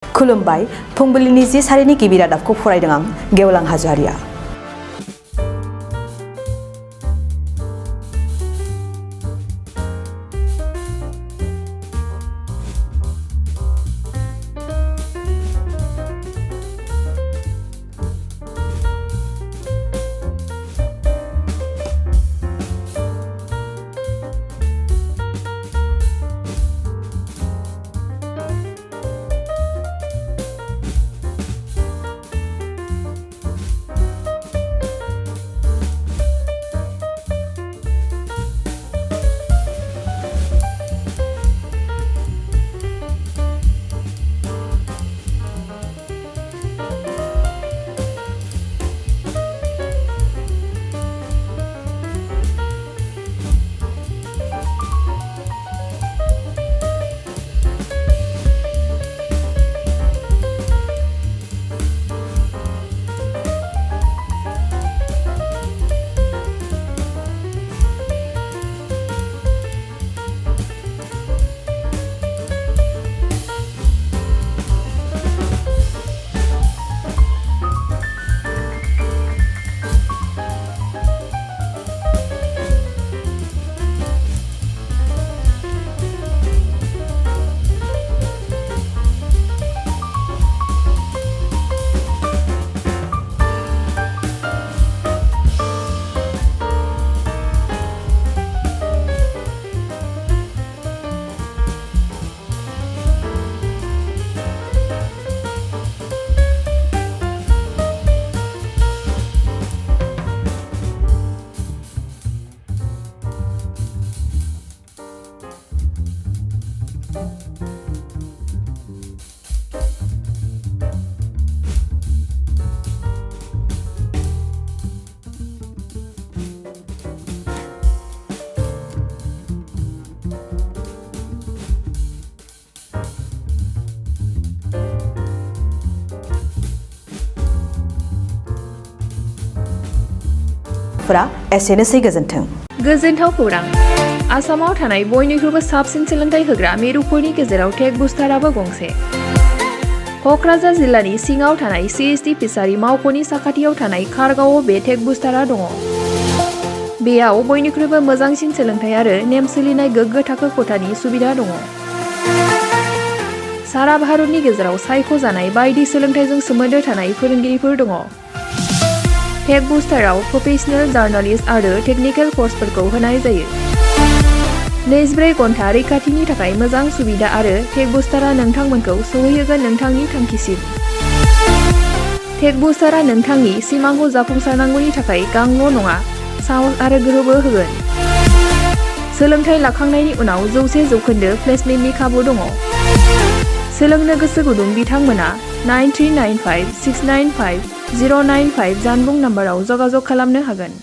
खुलुमबाय फुंबिलिनि 10 सारिनि गिबि रादाबखौ फरायदों आं गेवलां हाज'वारिया। एसेनोसै गोजोन्थों। गोजोनथाव खौरां। आसामाव थानाय बयनिख्रुइबो साबसिन सोलोंथाइ होग्रा मिरुफोरनि गेजेराव टेक बुस्टाराबो गंसे। क'क्राझार जिल्लानि सिङाव थानाय CST फिसारि मावख'नि साखाथियाव थानाय खारगावआव बे टेक बुस्टारा दङ। बेयाव बयनिख्रुइबो मोजांसिन सोलोंथाइ आरो नेम सोलिनाय गोग्गो थाखो खथानि सुबिदा दङ। सारा भारतनि गेजेराव सायख'जानाय बायदि सोलोंथाइजों सोमोन्दो थानाय फोरोंगिरिफोर दङ। टेक बुस्टाराव प्रफेशनेल जार्नालिस्ट आरो टेकनिकेल कर्सफोरखौ होनाय जायो। 24 घन्टा रैखाथिनि थाखाय मोजां सुबिदा आरो टेक बुस्टारा नोंथांमोनखौ सौहैहोगोन नोंथांनि थांखिसिम। टेक बुस्टारा नोंथांनि सिमांखौ जाफुंसारनांगौनि थाखाय गांल' नङा, साहस आरो गोहोबो होगोन। सोलोंथाइ लाखांनायनि उनाव 100% प्लेसमेन्टनि खाबु दङ। सोलोंनो गोसो गुदुं बिथांमोना 9395 695 095 जानबुं नम्बराव जगाजग खालामनो हागोन।